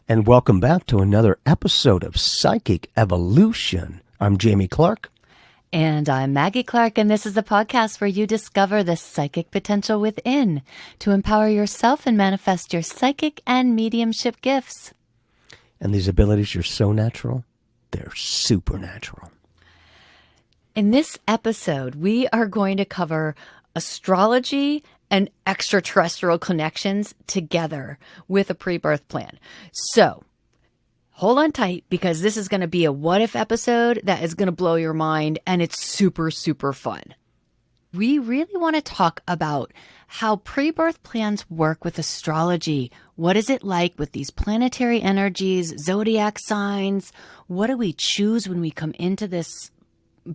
And welcome back to another episode of Psychic Evolution. I'm Jamie Clark. And I'm Maggie Clark, and this is the podcast where you discover the psychic potential within to empower yourself and manifest your psychic and mediumship gifts. And these abilities are so natural, they're supernatural. In this episode, we are going to cover astrology and extraterrestrial connections together with a pre-birth plan. So hold on tight, because this is going to be a what if episode that is going to blow your mind, and it's super, super fun. We really want to talk about how pre-birth plans work with astrology. What is it like with these planetary energies, zodiac signs? What do we choose when we come into this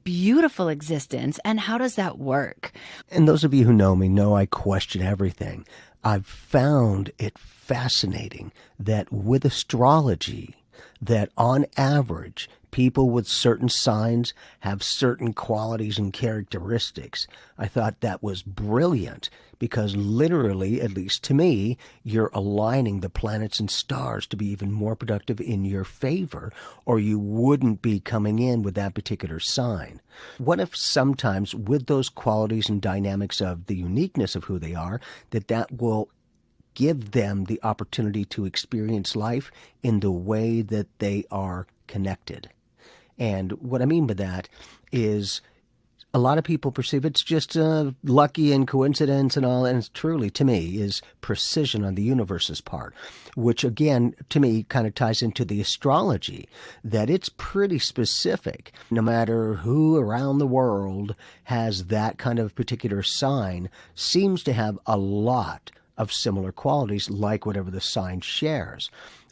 beautiful existence, and how does that work? And those of you who know me know I question everything. I've found it fascinating that with astrology, that on average, people with certain signs have certain qualities and characteristics. I thought that was brilliant because literally, at least to me, you're aligning the planets and stars to be even more productive in your favor, or you wouldn't be coming in with that particular sign. What if sometimes with those qualities and dynamics of the uniqueness of who they are, that will give them the opportunity to experience life in the way that they are connected? And what I mean by that is a lot of people perceive it's just lucky and coincidence and all, and it's truly, to me, is precision on the universe's part, which again, to me, kind of ties into the astrology, that it's pretty specific. No matter who around the world has that kind of particular sign, seems to have a lot of similar qualities, like whatever the sign shares.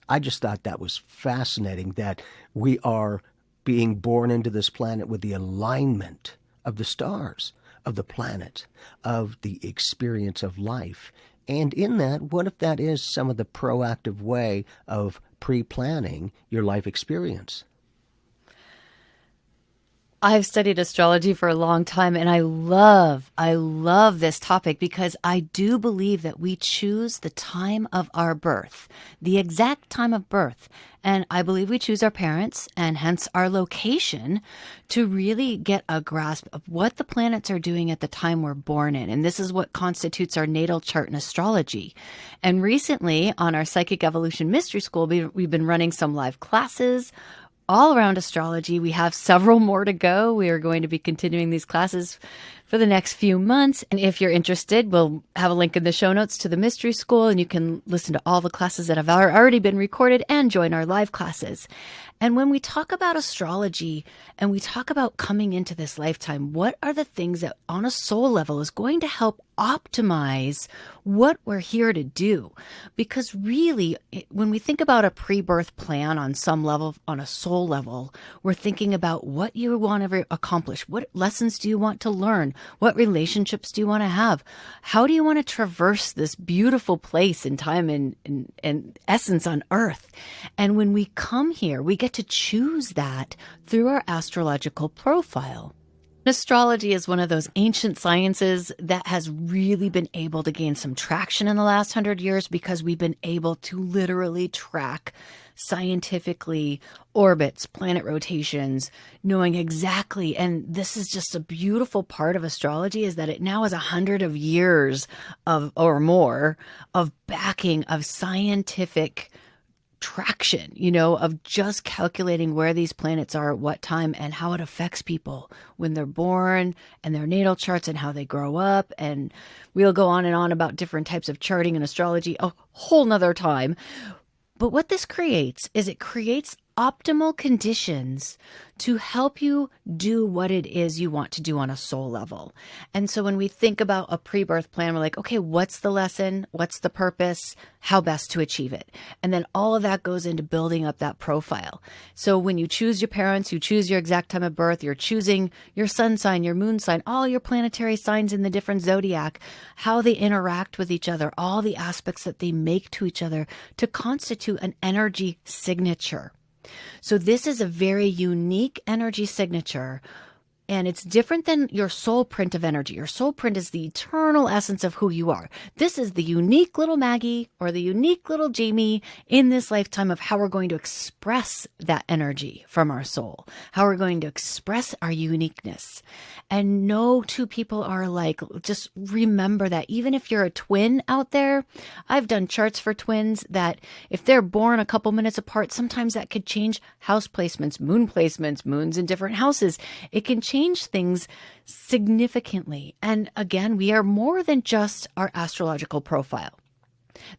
I just thought that was fascinating, that we are being born into this planet with the alignment of the stars, of the planet, of the experience of life. And in that, what if that is some of the proactive way of pre-planning your life experience? I've studied astrology for a long time, and I love this topic because I do believe that we choose the time of our birth, the exact time of birth. And I believe we choose our parents and hence our location to really get a grasp of what the planets are doing at the time we're born in. And this is what constitutes our natal chart in astrology. And recently on our Psychic Evolution Mystery School, we've been running some live classes all around astrology. We have several more to go. We are going to be continuing these classes for the next few months. And if you're interested, we'll have a link in the show notes to the Mystery School, and you can listen to all the classes that have already been recorded and join our live classes. And when we talk about astrology and we talk about coming into this lifetime, what are the things that on a soul level is going to help optimize what we're here to do? Because really, when we think about a pre-birth plan on some level, on a soul level, we're thinking about what you want to accomplish. What lessons do you want to learn? What relationships do you want to have? How do you want to traverse this beautiful place in time and essence on Earth? And when we come here, we get to choose that through our astrological profile. Astrology is one of those ancient sciences that has really been able to gain some traction in the last 100 years because we've been able to literally track scientifically orbits, planet rotations, knowing exactly. And this is just a beautiful part of astrology, is that it now has 100 of years of or more of backing of scientific traction, of just calculating where these planets are at what time and how it affects people when they're born and their natal charts and how they grow up. And we'll go on and on about different types of charting and astrology a whole nother time. But what this creates is it creates optimal conditions to help you do what it is you want to do on a soul level. And so when we think about a pre-birth plan, we're like, okay, what's the lesson? What's the purpose? How best to achieve it? And then all of that goes into building up that profile. So when you choose your parents, you choose your exact time of birth, you're choosing your sun sign, your moon sign, all your planetary signs in the different zodiac, how they interact with each other, all the aspects that they make to each other to constitute an energy signature. So this is a very unique energy signature And it's different than your soul print of energy. Your soul print is the eternal essence of who you are. This is the unique little Maggie or the unique little Jamie in this lifetime of how we're going to express that energy from our soul, how we're going to express our uniqueness. And no two people are alike. Just remember that. Even if you're a twin out there, I've done charts for twins that if they're born a couple minutes apart, sometimes that could change house placements, moons in different houses. It can change things significantly. And again, we are more than just our astrological profile.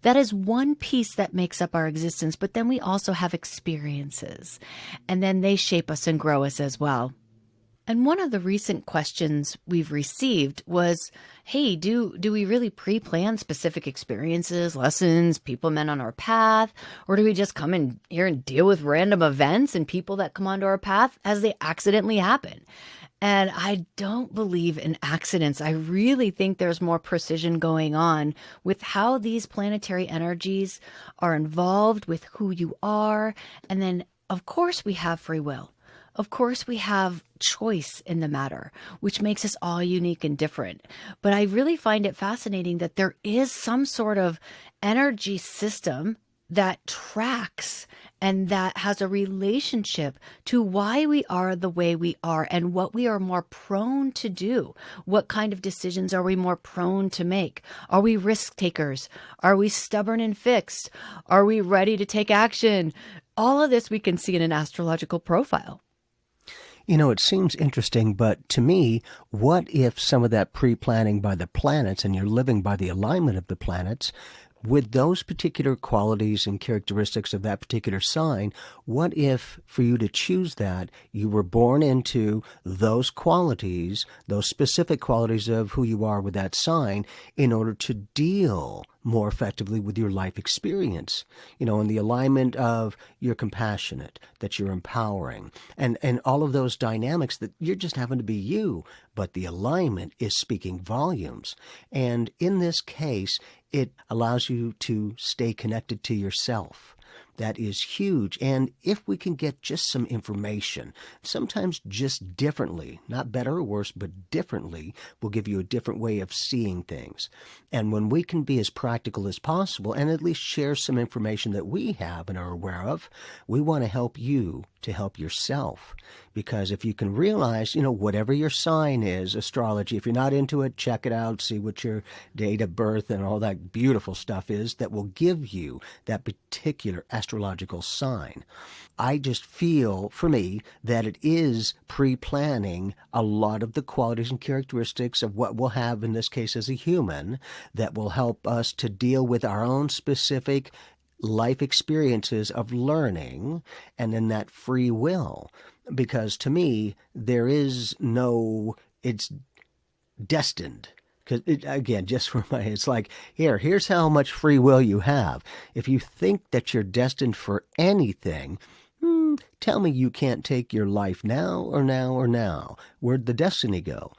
That is one piece that makes up our existence, but then we also have experiences, and then they shape us and grow us as well. And one of the recent questions we've received was, hey, do we really pre-plan specific experiences, lessons, people meant on our path? Or do we just come in here and deal with random events and people that come onto our path as they accidentally happen? And I don't believe in accidents. I really think there's more precision going on with how these planetary energies are involved with who you are. And then, of course, we have free will. Of course, we have choice in the matter, which makes us all unique and different. But I really find it fascinating that there is some sort of energy system that tracks and that has a relationship to why we are the way we are and what we are more prone to do. What kind of decisions are we more prone to make? Are we risk takers? Are we stubborn and fixed? Are we ready to take action? All of this we can see in an astrological profile. You know, it seems interesting, but to me, what if some of that pre-planning by the planets and you're living by the alignment of the planets, with those particular qualities and characteristics of that particular sign, what if for you to choose that, you were born into those qualities, those specific qualities of who you are with that sign in order to deal more effectively with your life experience, you know, in the alignment of you're compassionate, that you're empowering, and all of those dynamics that you're just having to be you, but the alignment is speaking volumes. And in this case, it allows you to stay connected to yourself. That is huge. And if we can get just some information, sometimes just differently, not better or worse, but differently, will give you a different way of seeing things. And when we can be as practical as possible and at least share some information that we have and are aware of, we want to help you to help yourself. Because if you can realize, you know, whatever your sign is, astrology, if you're not into it, check it out, see what your date of birth and all that beautiful stuff is that will give you that particular astrological sign. I just feel, for me, that it is pre-planning a lot of the qualities and characteristics of what we'll have in this case as a human that will help us to deal with our own specific life experiences of learning and then that free will. Because to me, there is no, it's destined. Because again, just for my, it's like, here's how much free will you have. If you think that you're destined for anything, tell me you can't take your life now or now or now. Where'd the destiny go?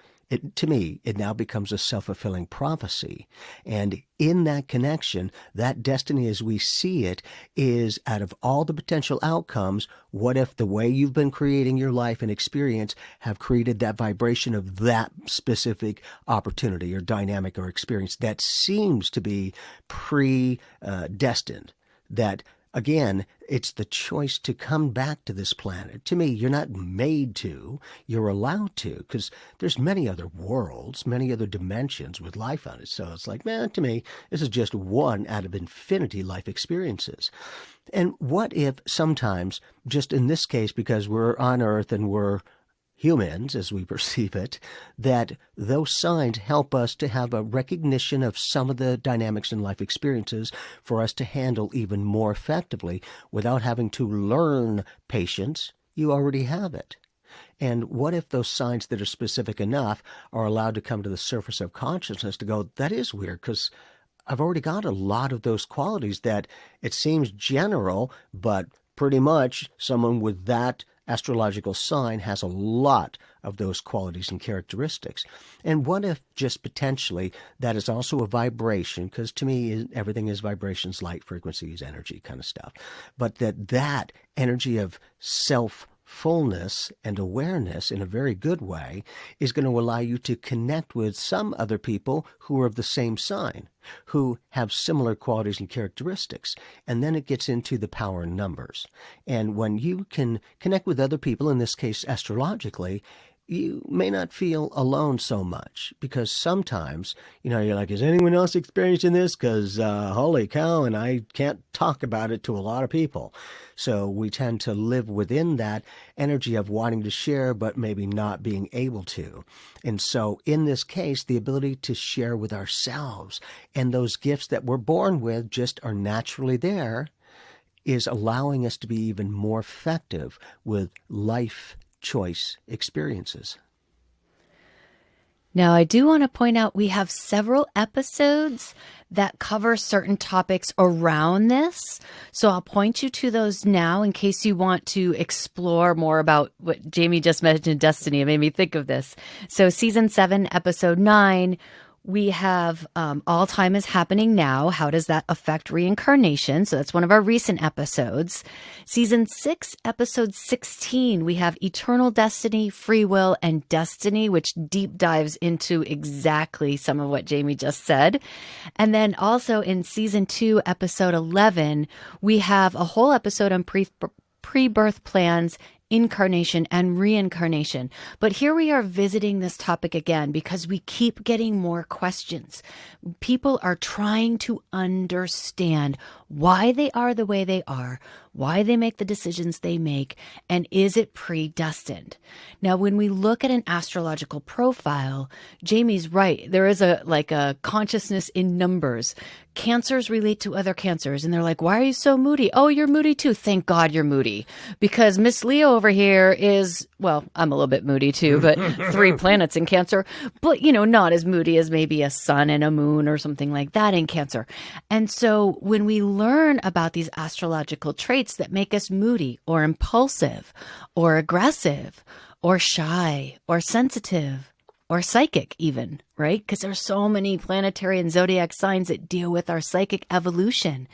To me, it now becomes a self-fulfilling prophecy. And in that connection, that destiny as we see it is out of all the potential outcomes, what if the way you've been creating your life and experience have created that vibration of that specific opportunity or dynamic or experience that seems to be predestined, that again, it's the choice to come back to this planet. To me, you're not made to, you're allowed to, because there's many other worlds, many other dimensions with life on it. So it's like, man, to me, this is just one out of infinity life experiences. And what if sometimes, just in this case, because we're on Earth and we're humans, as we perceive it, that those signs help us to have a recognition of some of the dynamics in life experiences for us to handle even more effectively without having to learn patience. You already have it. And what if those signs that are specific enough are allowed to come to the surface of consciousness to go, that is weird, because I've already got a lot of those qualities that it seems general, but pretty much someone with that astrological sign has a lot of those qualities and characteristics. And what if just potentially that is also a vibration, because to me everything is vibrations, light, frequencies, energy kind of stuff, but that energy of self fullness and awareness in a very good way is going to allow you to connect with some other people who are of the same sign, who have similar qualities and characteristics. And then it gets into the power in numbers. And when you can connect with other people, in this case astrologically, you may not feel alone so much, because sometimes, you're like, is anyone else experiencing this? Because holy cow, and I can't talk about it to a lot of people. So we tend to live within that energy of wanting to share, but maybe not being able to. And so in this case, the ability to share with ourselves and those gifts that we're born with just are naturally there is allowing us to be even more effective with life choice experiences. Now, I do want to point out we have several episodes that cover certain topics around this. So I'll point you to those now in case you want to explore more about what Jamie just mentioned, Destiny. It made me think of this. So season 7, episode 9, we have All Time is Happening Now. How does that affect reincarnation? So that's one of our recent episodes. Season 6, episode 16, we have Eternal Destiny, Free Will, and Destiny, which deep dives into exactly some of what Jamie just said. And then also in season 2, episode 11, we have a whole episode on pre-birth plans, incarnation and reincarnation. But here we are visiting this topic again because we keep getting more questions. People are trying to understand why they are the way they are, why they make the decisions they make, and is it predestined? Now, when we look at an astrological profile, Jamie's right. There is a consciousness in numbers. Cancers relate to other cancers, and they're like, why are you so moody? Oh, you're moody too. Thank God you're moody. Because Miss Leo over here is, well, I'm a little bit moody too, but 3 planets in Cancer, but, not as moody as maybe a sun and a moon or something like that in Cancer. And so when we learn about these astrological traits that make us moody or impulsive or aggressive or shy or sensitive or psychic even, right? Because there's so many planetary and zodiac signs that deal with our psychic evolution.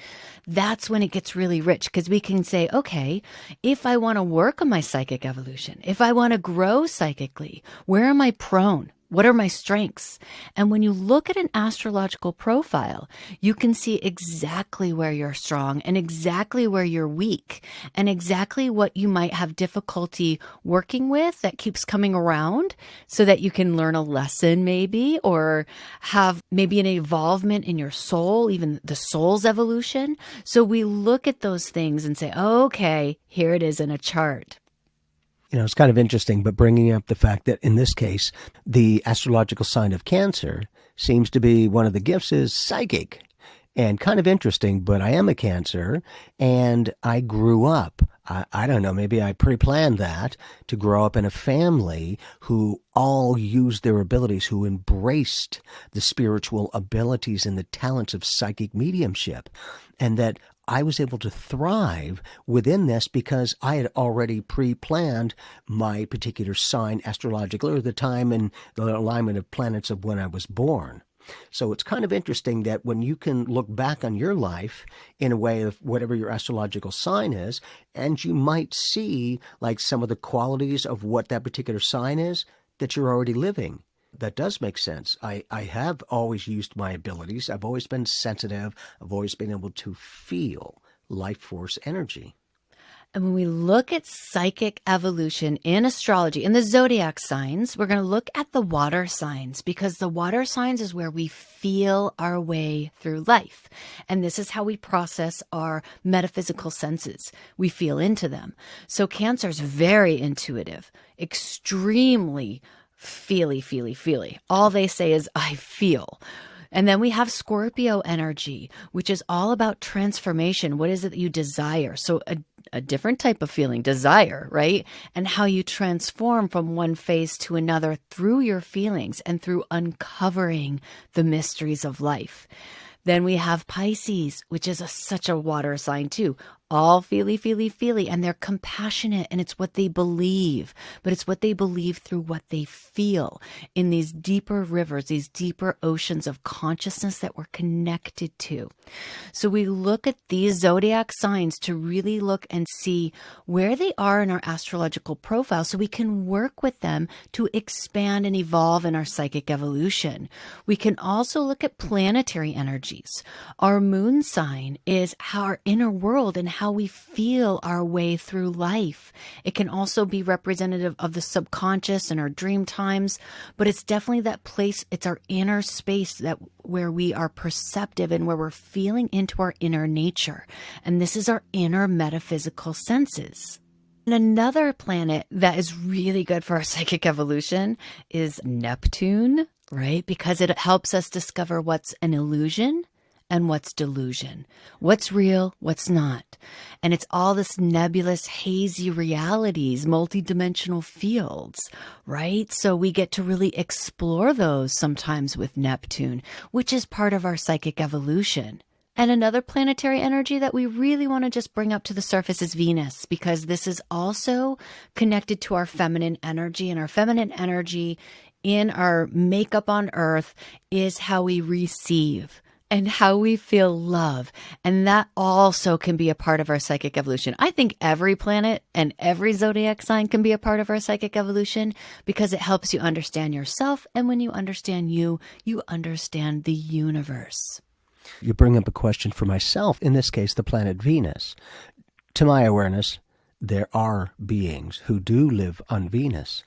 That's when it gets really rich, because we can say, okay, if I want to work on my psychic evolution, if I want to grow psychically, where am I prone? What are my strengths? And when you look at an astrological profile, you can see exactly where you're strong and exactly where you're weak and exactly what you might have difficulty working with that keeps coming around, so that you can learn a lesson maybe, or have maybe an involvement in your soul, even the soul's evolution. So we look at those things and say, oh, okay, here it is in a chart. It's kind of interesting, but bringing up the fact that in this case, the astrological sign of Cancer seems to be one of the gifts is psychic. And kind of interesting, but I am a Cancer, and I grew up, I don't know, maybe I pre-planned that, to grow up in a family who all used their abilities, who embraced the spiritual abilities and the talents of psychic mediumship. And that I was able to thrive within this because I had already pre-planned my particular sign astrologically, or the time and the alignment of planets of when I was born. So it's kind of interesting that when you can look back on your life in a way of whatever your astrological sign is, and you might see like some of the qualities of what that particular sign is that you're already living. That does make sense. I have always used my abilities. I've always been sensitive. I've always been able to feel life force energy. And when we look at psychic evolution in astrology, in the zodiac signs, we're going to look at the water signs, because the water signs is where we feel our way through life. And this is how we process our metaphysical senses. We feel into them. So Cancer is very intuitive, extremely feely. All they say is, I feel. And then we have Scorpio energy, which is all about transformation. What is it that you desire? So a different type of feeling, desire, right? And how you transform from one phase to another through your feelings and through uncovering the mysteries of life. Then we have Pisces, which is such a water sign too. all feely, feely, feely, and they're compassionate, and it's what they believe, but it's what they believe through what they feel in these deeper rivers, these deeper oceans of consciousness that we're connected to. So we look at these zodiac signs to really look and see where they are in our astrological profile so we can work with them to expand and evolve in our psychic evolution. We can also look at planetary energies. Our moon sign is our inner world and how we feel our way through life. It can also be representative of the subconscious and our dream times, but it's definitely that place, it's our inner space that where we are perceptive and where we're feeling into our inner nature. And this is our inner metaphysical senses. And another planet that is really good for our psychic evolution is Neptune, right? Because it helps us discover what's an illusion and what's delusion, what's real, what's not. And it's all this nebulous, hazy realities, multidimensional fields, right? So we get to really explore those sometimes with Neptune, which is part of our psychic evolution. And another planetary energy that we really want to just bring up to the surface is Venus, because this is also connected to our feminine energy, and our feminine energy in our makeup on Earth is how we receive and how we feel love. And that also can be a part of our psychic evolution. I think every planet and every zodiac sign can be a part of our psychic evolution because it helps you understand yourself. And when you understand you, you understand the universe. You bring up a question for myself, in this case, the planet Venus. To my awareness, there are beings who do live on Venus.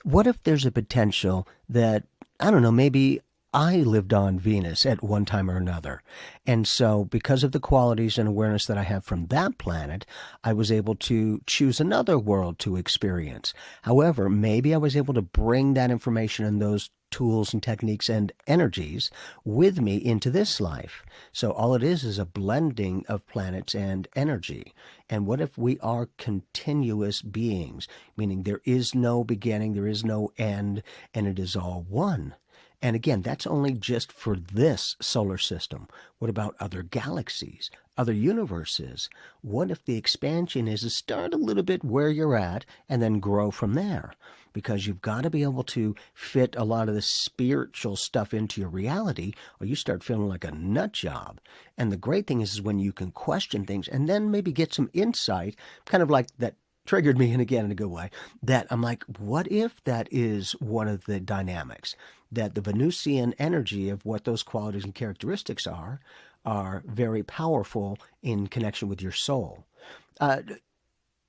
What if there's a potential that, I don't know, maybe I lived on Venus at one time or another. And so because of the qualities and awareness that I have from that planet, I was able to choose another world to experience. However, maybe I was able to bring that information and those tools and techniques and energies with me into this life. So all it is a blending of planets and energy. And what if we are continuous beings, meaning there is no beginning, there is no end, and it is all one? And again, that's only just for this solar system. What about other galaxies, other universes? What if the expansion is to start a little bit where you're at and then grow from there? Because you've got to be able to fit a lot of the spiritual stuff into your reality, or you start feeling like a nut job. And the great thing is when you can question things and then maybe get some insight, kind of like that triggered me, and again in a good way, that I'm like, what if that is one of the dynamics? That the Venusian energy of what those qualities and characteristics are very powerful in connection with your soul.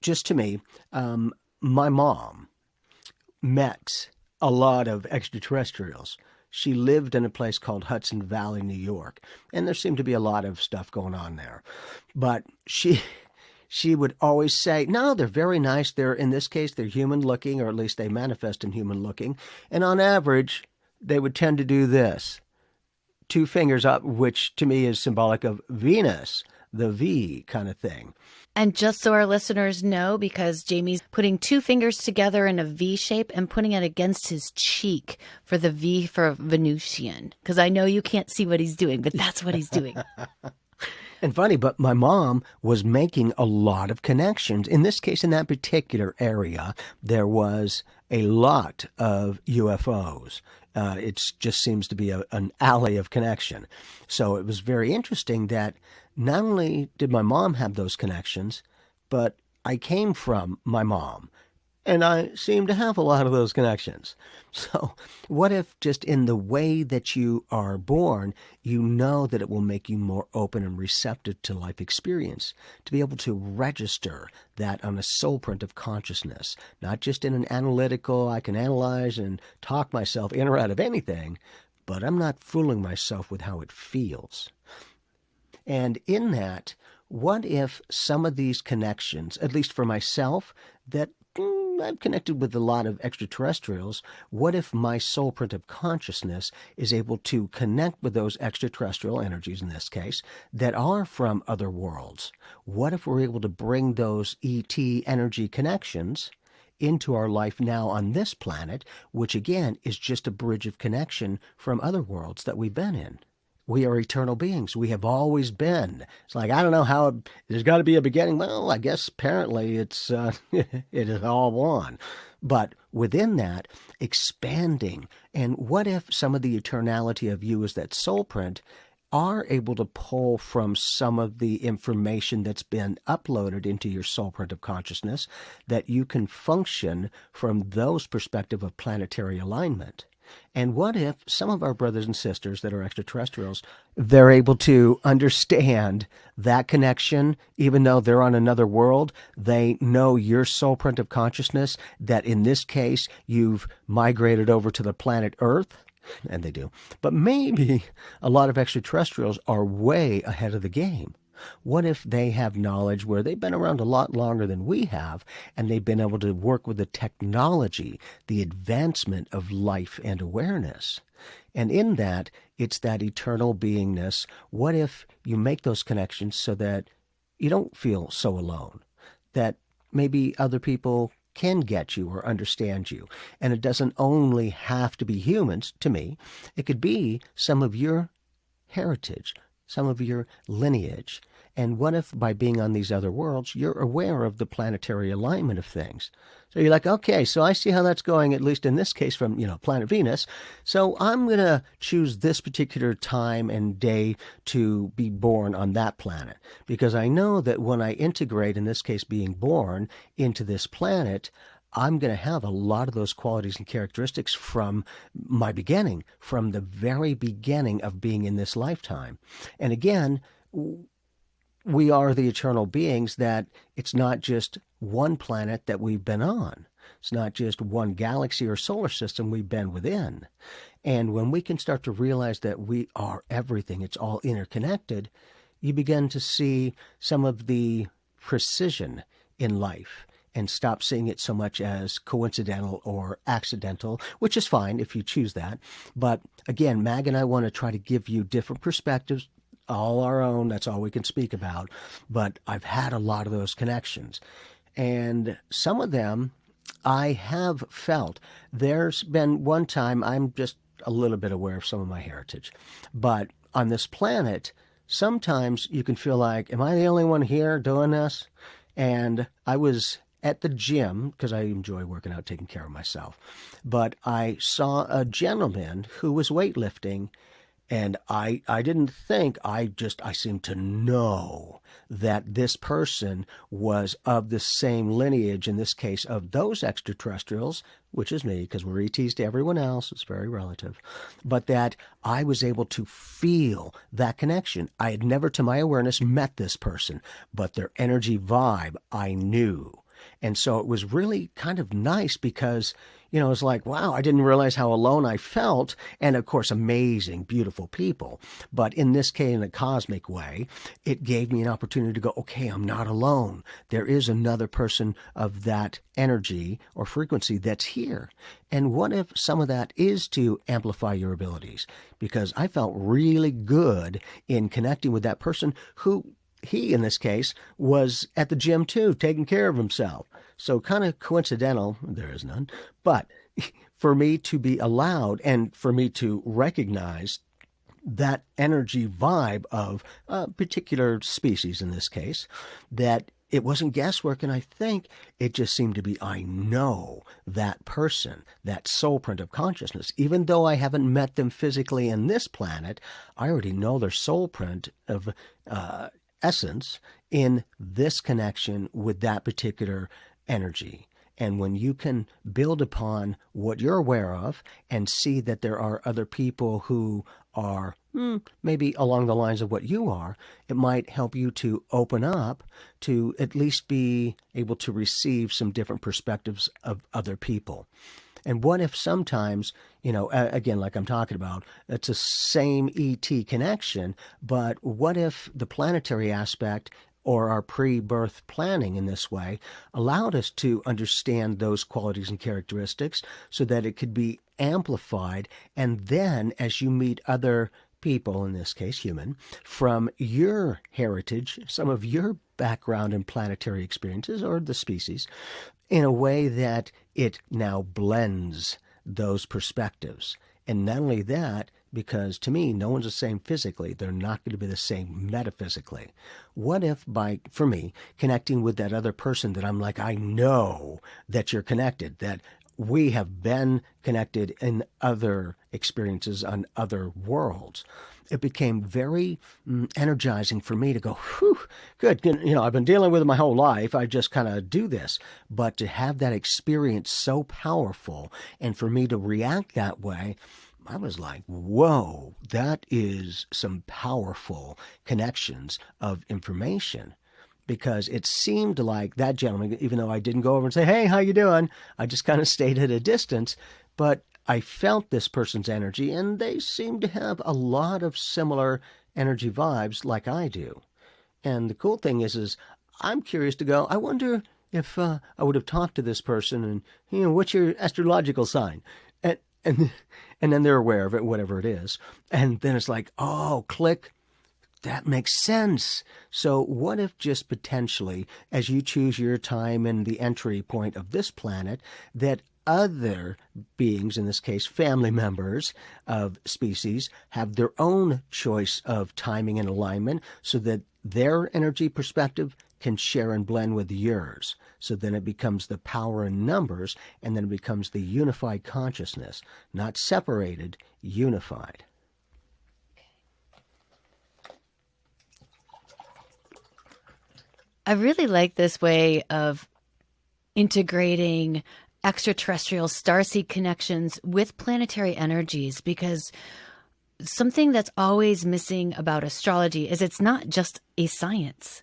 Just to me, my mom met a lot of extraterrestrials. She lived in a place called Hudson Valley, New York, and there seemed to be a lot of stuff going on there. But she would always say, no, they're very nice. They're, in this case, they're human looking, or at least they manifest in human looking. And on average, they would tend to do this. 2 fingers up, which to me is symbolic of Venus, the V kind of thing. And just so our listeners know, because Jamie's putting 2 fingers together in a V shape and putting it against his cheek for the V for Venusian. Because I know you can't see what he's doing, but that's what he's doing. And funny, but my mom was making a lot of connections. In this case, in that particular area, there was a lot of UFOs. It just seems to be an alley of connection. So it was very interesting that not only did my mom have those connections, but I came from my mom. And I seem to have a lot of those connections. So what if just in the way that you are born, you know that it will make you more open and receptive to life experience, to be able to register that on a soul print of consciousness, not just in an analytical, I can analyze and talk myself in or out of anything, but I'm not fooling myself with how it feels. And in that, what if some of these connections, at least for myself, that I've connected with a lot of extraterrestrials. What if my soul print of consciousness is able to connect with those extraterrestrial energies, in this case, that are from other worlds? What if we're able to bring those ET energy connections into our life now on this planet, which again is just a bridge of connection from other worlds that we've been in? we are eternal beings. We have always been. It's like, I don't know how there's got to be a beginning. Well, I guess apparently it is all one. But within that, expanding. And what if some of the eternality of you as that soul print are able to pull from some of the information that's been uploaded into your soul print of consciousness, that you can function from those perspective of planetary alignment? And what if some of our brothers and sisters that are extraterrestrials, they're able to understand that connection, even though they're on another world, they know your soul print of consciousness, that in this case, you've migrated over to the planet Earth, and they do. But maybe a lot of extraterrestrials are way ahead of the game. What if they have knowledge where they've been around a lot longer than we have, and they've been able to work with the technology, the advancement of life and awareness? And in that, it's that eternal beingness. What if you make those connections so that you don't feel so alone, that maybe other people can get you or understand you? And it doesn't only have to be humans, to me. It could be some of your heritage, some of your lineage. And what if by being on these other worlds, you're aware of the planetary alignment of things? So you're like, okay, so I see how that's going, at least in this case from, planet Venus. So I'm going to choose this particular time and day to be born on that planet, because I know that when I integrate, in this case being born, into this planet, I'm going to have a lot of those qualities and characteristics from my beginning, from the very beginning of being in this lifetime. And again, we are the eternal beings, that it's not just one planet that we've been on. It's not just one galaxy or solar system we've been within. And when we can start to realize that we are everything, it's all interconnected, you begin to see some of the precision in life and stop seeing it so much as coincidental or accidental, which is fine if you choose that. But again, Mag and I want to try to give you different perspectives, all our own. That's all we can speak about. But I've had a lot of those connections. And some of them I have felt. There's been one time, I'm just a little bit aware of some of my heritage. But on this planet, sometimes you can feel like, am I the only one here doing this? And I was at the gym, because I enjoy working out, taking care of myself. But I saw a gentleman who was weightlifting, and I didn't think, I seemed to know that this person was of the same lineage, in this case, of those extraterrestrials, which is me, because we're ETs to everyone else. It's very relative. But that I was able to feel that connection. I had never, to my awareness, met this person, but their energy vibe I knew. And so it was really kind of nice, because, it was like, wow, I didn't realize how alone I felt. And of course, amazing, beautiful people. But in this case, in a cosmic way, it gave me an opportunity to go, okay, I'm not alone. There is another person of that energy or frequency that's here. And what if some of that is to amplify your abilities? Because I felt really good in connecting with that person who, he, in this case, was at the gym too, taking care of himself. So kind of coincidental, there is none, but for me to be allowed and for me to recognize that energy vibe of a particular species in this case, that it wasn't guesswork, and I think it just seemed to be, I know that person, that soul print of consciousness. Even though I haven't met them physically in this planet, I already know their soul print of essence in this connection with that particular energy. And when you can build upon what you're aware of and see that there are other people who are maybe along the lines of what you are, it might help you to open up to at least be able to receive some different perspectives of other people. And what if sometimes, again, like I'm talking about, it's a same ET connection, but what if the planetary aspect or our pre-birth planning in this way allowed us to understand those qualities and characteristics so that it could be amplified, and then as you meet other people, in this case human, from your heritage, some of your background and planetary experiences or the species, in a way that it now blends those perspectives. And not only that, because to me, no one's the same physically. They're not going to be the same metaphysically. What if for me, connecting with that other person that I'm like, I know that you're connected, that we have been connected in other experiences on other worlds. It became very energizing for me to go, whew, good. I've been dealing with it my whole life. I just kind of do this. But to have that experience so powerful and for me to react that way, I was like, whoa, that is some powerful connections of information. Because it seemed like that gentleman, even though I didn't go over and say, hey, how you doing? I just kind of stayed at a distance. But I felt this person's energy, and they seemed to have a lot of similar energy vibes like I do. And the cool thing is I'm curious to go, I wonder if I would have talked to this person and, what's your astrological sign? And, and, and then they're aware of it, whatever it is. And then it's like, oh, click. That makes sense. So what if just potentially, as you choose your time and the entry point of this planet, that other beings, in this case family members of species, have their own choice of timing and alignment so that their energy perspective can share and blend with yours. So then it becomes the power in numbers, and then it becomes the unified consciousness, not separated, unified. I really like this way of integrating extraterrestrial starseed connections with planetary energies, because something that's always missing about astrology is it's not just a science.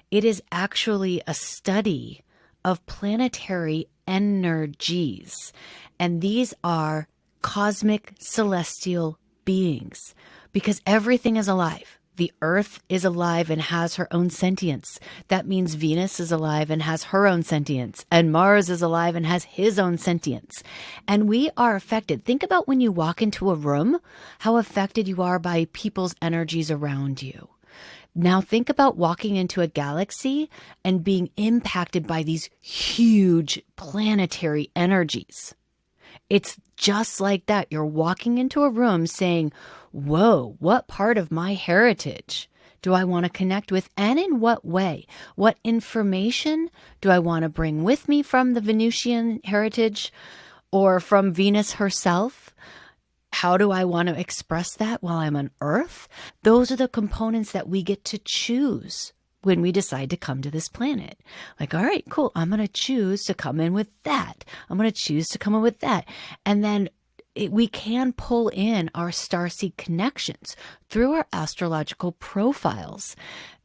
It is actually a study of planetary energies. And these are cosmic celestial beings, because everything is alive. The Earth is alive and has her own sentience. That means Venus is alive and has her own sentience. And Mars is alive and has his own sentience. And we are affected. Think about when you walk into a room, how affected you are by people's energies around you. Now think about walking into a galaxy and being impacted by these huge planetary energies. It's just like that. You're walking into a room saying, whoa, what part of my heritage do I want to connect with, and in what way? What information do I want to bring with me from the Venusian heritage or from Venus herself? How do I want to express that while I'm on Earth? Those are the components that we get to choose when we decide to come to this planet. Like, all right, cool. I'm going to choose to come in with that. I'm going to choose to come in with that. And then we can pull in our starseed connections through our astrological profiles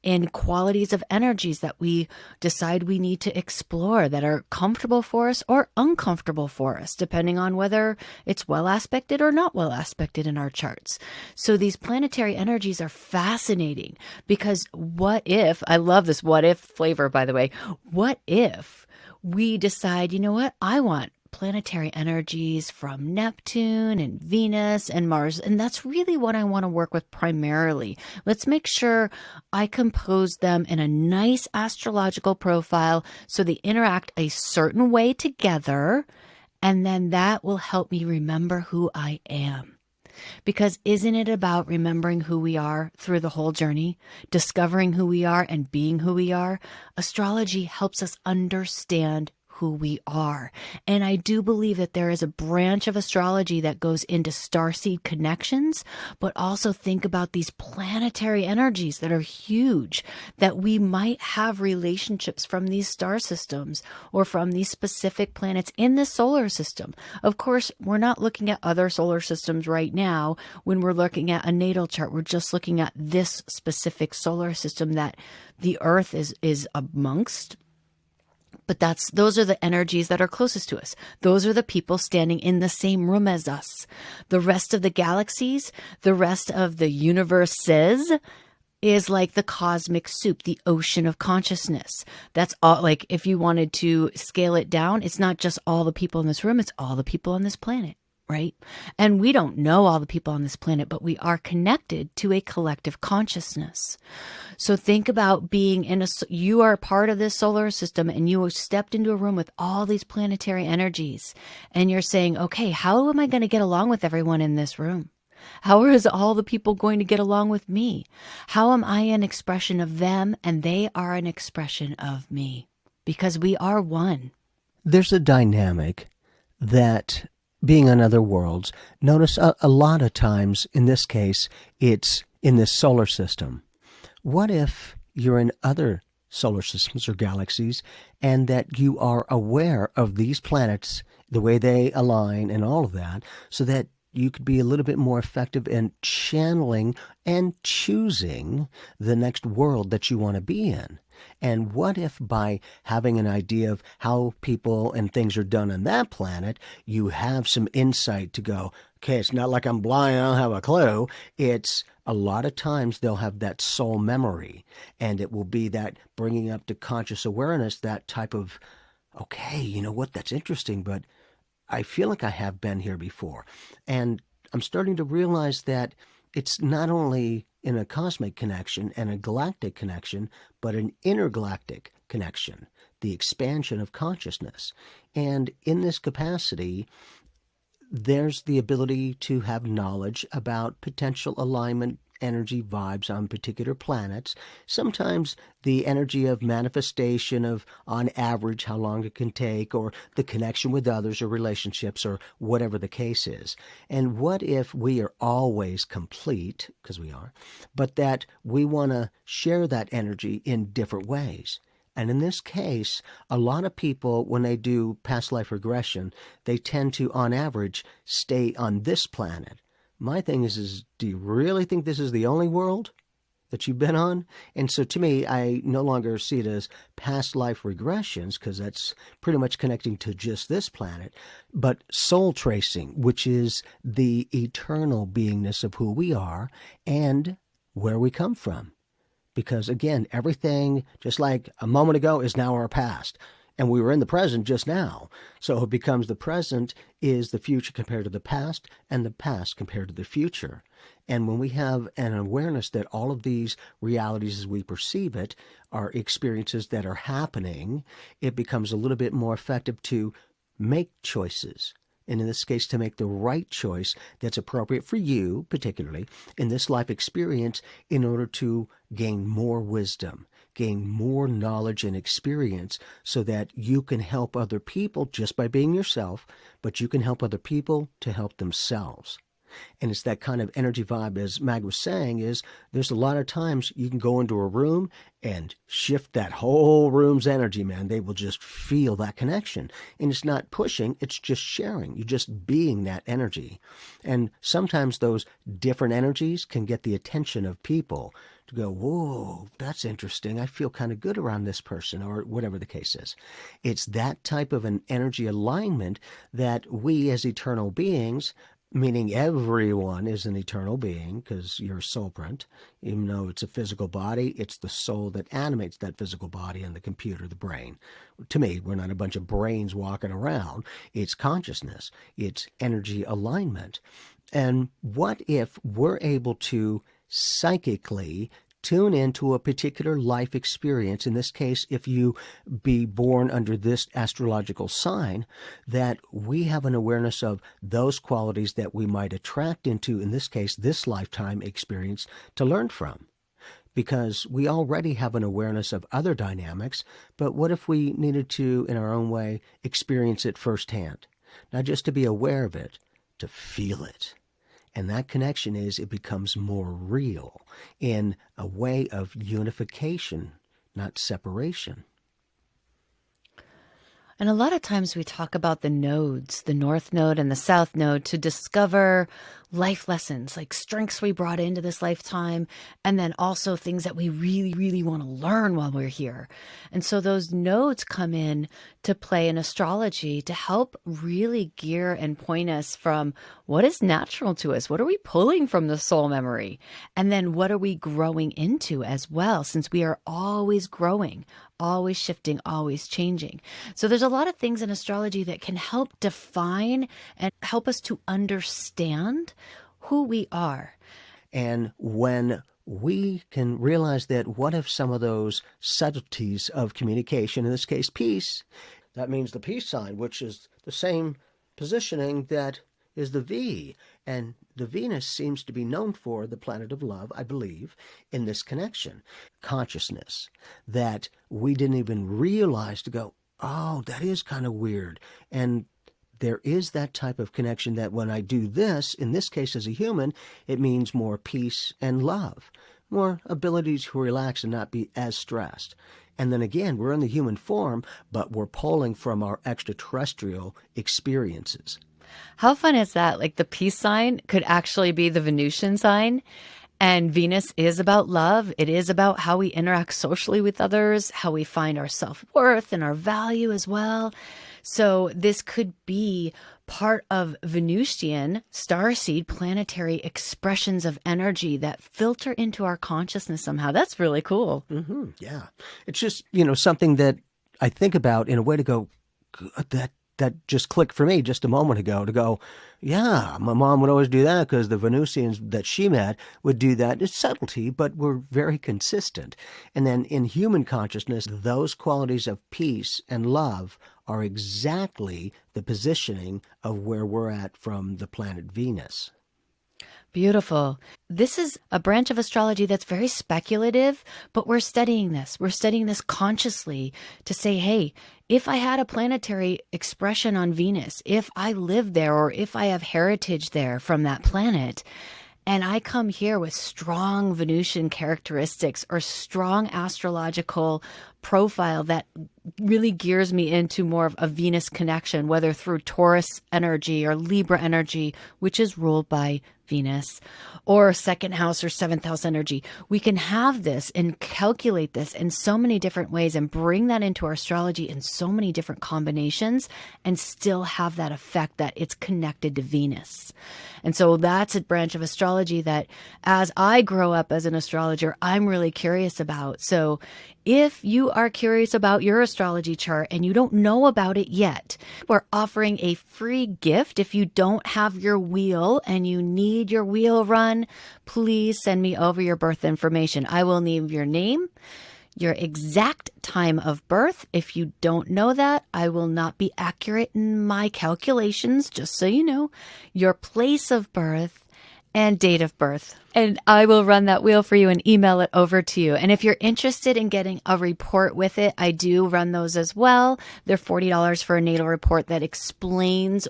and qualities of energies that we decide we need to explore that are comfortable for us or uncomfortable for us, depending on whether it's well aspected or not well aspected in our charts. So these planetary energies are fascinating, because what if, I love this what if flavor, by the way, what if we decide, you know what, I want planetary energies from Neptune and Venus and Mars. And that's really what I want to work with primarily. Let's make sure I compose them in a nice astrological profile so they interact a certain way together. And then that will help me remember who I am. Because isn't it about remembering who we are through the whole journey, discovering who we are and being who we are? Astrology helps us understand who we are. And I do believe that there is a branch of astrology that goes into starseed connections, but also think about these planetary energies that are huge, that we might have relationships from these star systems or from these specific planets in the solar system. Of course, we're not looking at other solar systems right now. When we're looking at a natal chart, we're just looking at this specific solar system that the Earth is amongst. But those are the energies that are closest to us. Those are the people standing in the same room as us. The rest of the galaxies, the rest of the universes is like the cosmic soup, the ocean of consciousness. That's all. Like, if you wanted to scale it down, it's not just all the people in this room, it's all the people on this planet. Right? And we don't know all the people on this planet, but we are connected to a collective consciousness. So think about being you are part of this solar system, and you stepped into a room with all these planetary energies, and you're saying, okay, how am I going to get along with everyone in this room? How is all the people going to get along with me? How am I an expression of them and they are an expression of me? Because we are one. There's a dynamic that being on other worlds, notice a lot of times, in this case, it's in this solar system. What if you're in other solar systems or galaxies and that you are aware of these planets, the way they align and all of that, so that you could be a little bit more effective in channeling and choosing the next world that you want to be in? And what if by having an idea of how people and things are done on that planet, you have some insight to go, okay, it's not like I'm blind, I don't have a clue. It's a lot of times they'll have that soul memory, and it will be that bringing up to conscious awareness, that type of, okay, you know what, that's interesting, but I feel like I have been here before. And I'm starting to realize that it's not only in a cosmic connection and a galactic connection, but an intergalactic connection, the expansion of consciousness. And in this capacity, there's the ability to have knowledge about potential alignment energy vibes on particular planets. Sometimes the energy of manifestation of, on average, how long it can take, or the connection with others or relationships, or whatever the case is. And what if we are always complete, because we are, but that we want to share that energy in different ways? And in this case, a lot of people, when they do past life regression, they tend to, on average, stay on this planet. My thing is do you really think this is the only world that you've been on? And so to me, I no longer see it as past life regressions, because that's pretty much connecting to just this planet, but soul tracing, which is the eternal beingness of who we are and where we come from. Because again, everything, just like a moment ago, is now our past. And we were in the present just now. So it becomes the present is the future compared to the past, and the past compared to the future. And when we have an awareness that all of these realities as we perceive it are experiences that are happening, it becomes a little bit more effective to make choices. And in this case, to make the right choice that's appropriate for you, particularly in this life experience, in order to gain more wisdom, gain more knowledge and experience, so that you can help other people just by being yourself, but you can help other people to help themselves. And it's that kind of energy vibe, as Mag was saying, is there's a lot of times you can go into a room and shift that whole room's energy, man. They will just feel that connection. And it's not pushing, it's just sharing. You're just being that energy. And sometimes those different energies can get the attention of people to go, whoa, that's interesting. I feel kind of good around this person, or whatever the case is. It's that type of an energy alignment that we as eternal beings, meaning everyone is an eternal being, because you're a soul print. Even though it's a physical body, it's the soul that animates that physical body, and the computer, the brain. To me, we're not a bunch of brains walking around. It's consciousness. It's energy alignment. And what if we're able to psychically tune into a particular life experience, in this case, if you be born under this astrological sign, that we have an awareness of those qualities that we might attract into, in this case, this lifetime experience, to learn from. Because we already have an awareness of other dynamics, but what if we needed to, in our own way, experience it firsthand? Not just to be aware of it, to feel it. And that connection is, it becomes more real in a way of unification, not separation. And a lot of times we talk about the nodes, the North Node and the South Node, to discover life lessons, like strengths we brought into this lifetime, and then also things that we really, really want to learn while we're here. And so those nodes come in to play in astrology to help really gear and point us from what is natural to us, what are we pulling from the soul memory, and then what are we growing into as well, since we are always growing, always shifting, always changing. So there's a lot of things in astrology that can help define and help us to understand who we are. And when we can realize that, what if some of those subtleties of communication, in this case peace, that means the peace sign, which is the same positioning that is the V, and The Venus seems to be known for the planet of love, I believe, in this connection. Consciousness that we didn't even realize to go, oh, that is kind of weird. And there is that type of connection that when I do this, in this case as a human, it means more peace and love, more ability to relax and not be as stressed. And then again, we're in the human form, but we're pulling from our extraterrestrial experiences. How fun is that? Like the peace sign could actually be the Venusian sign. And Venus is about love. It is about how we interact socially with others, how we find our self-worth and our value as well. So this could be part of Venusian starseed planetary expressions of energy that filter into our consciousness somehow. That's really cool. Mm-hmm. Yeah. It's just, something that I think about in a way to go, that just clicked for me just a moment ago to go, yeah, my mom would always do that because the Venusians that she met would do that. It's subtlety, but we're very consistent. And then in human consciousness, those qualities of peace and love are exactly the positioning of where we're at from the planet Venus. Beautiful. This is a branch of astrology that's very speculative, but we're studying this. We're studying this consciously to say, hey, if I had a planetary expression on Venus, if I live there or if I have heritage there from that planet, and I come here with strong Venusian characteristics or strong astrological profile that really gears me into more of a Venus connection, whether through Taurus energy or Libra energy, which is ruled by Venus, or second house or seventh house energy. We can have this and calculate this in so many different ways and bring that into our astrology in so many different combinations and still have that effect that it's connected to Venus. And so that's a branch of astrology that as I grow up as an astrologer, I'm really curious about. So if you are curious about your astrology chart and you don't know about it yet, we're offering a free gift. If you don't have your wheel and you need your wheel run, please send me over your birth information. I will need your name, your exact time of birth. If you don't know that, I will not be accurate in my calculations, just so you know, your place of birth and date of birth. And I will run that wheel for you and email it over to you. And if you're interested in getting a report with it, I do run those as well. They're $40 for a natal report that explains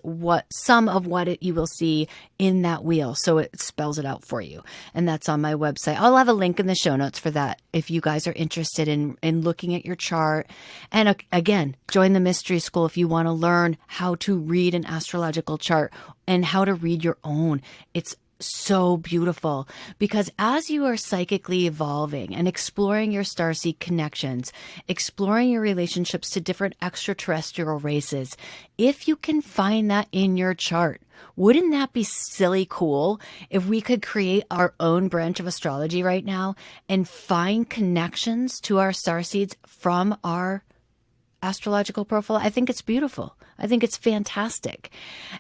some of what you will see in that wheel. So it spells it out for you. And that's on my website. I'll have a link in the show notes for that if you guys are interested in looking at your chart. And again, join the mystery school if you want to learn how to read an astrological chart and how to read your own. It's so beautiful because as you are psychically evolving and exploring your starseed connections, exploring your relationships to different extraterrestrial races, if you can find that in your chart, wouldn't that be silly cool if we could create our own branch of astrology right now and find connections to our starseeds from our astrological profile? I think it's beautiful. I think it's fantastic.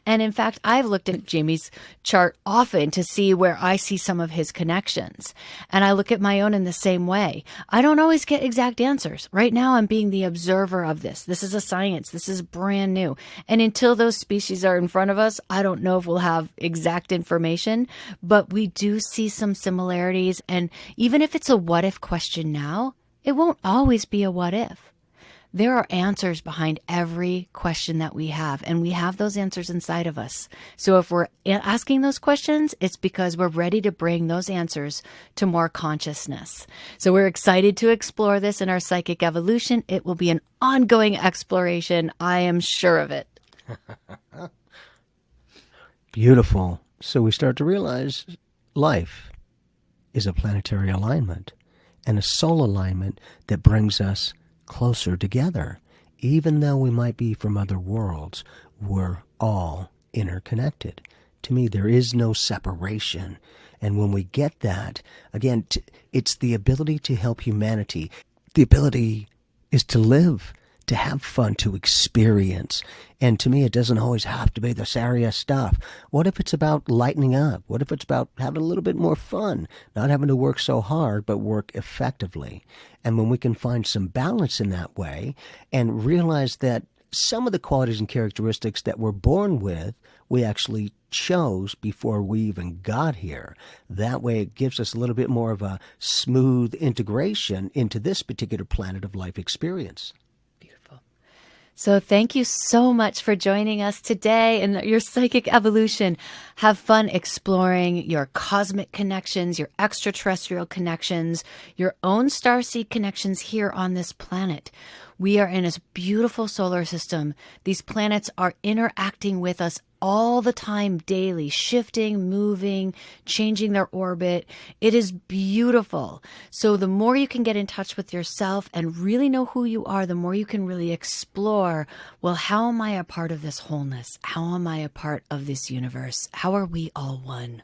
And in fact, I've looked at Jamie's chart often to see where I see some of his connections. And I look at my own in the same way. I don't always get exact answers. Right now, I'm being the observer of this. This is a science. This is brand new. And until those species are in front of us, I don't know if we'll have exact information, but we do see some similarities. And even if it's a what if question now, it won't always be a what if. There are answers behind every question that we have, and we have those answers inside of us. So if we're asking those questions, it's because we're ready to bring those answers to more consciousness. So we're excited to explore this in our psychic evolution. It will be an ongoing exploration. I am sure of it. Beautiful. So we start to realize life is a planetary alignment and a soul alignment that brings us closer together. Even though we might be from other worlds, we're all interconnected. To me, there is no separation. And when we get that, again, it's the ability to help humanity. The ability is to live, to have fun, to experience. And to me, it doesn't always have to be the serious stuff. What if it's about lightening up? What if it's about having a little bit more fun, not having to work so hard, but work effectively? And when we can find some balance in that way and realize that some of the qualities and characteristics that we're born with, we actually chose before we even got here. That way it gives us a little bit more of a smooth integration into this particular planet of life experience. Beautiful. So thank you so much for joining us today in your psychic evolution. Have fun exploring your cosmic connections, your extraterrestrial connections, your own starseed connections here on this planet. We are in a beautiful solar system. These planets are interacting with us all the time, daily, shifting, moving, changing their orbit. It is beautiful. So the more you can get in touch with yourself and really know who you are, the more you can really explore, well, how am I a part of this wholeness? How am I a part of this universe? How are we all one?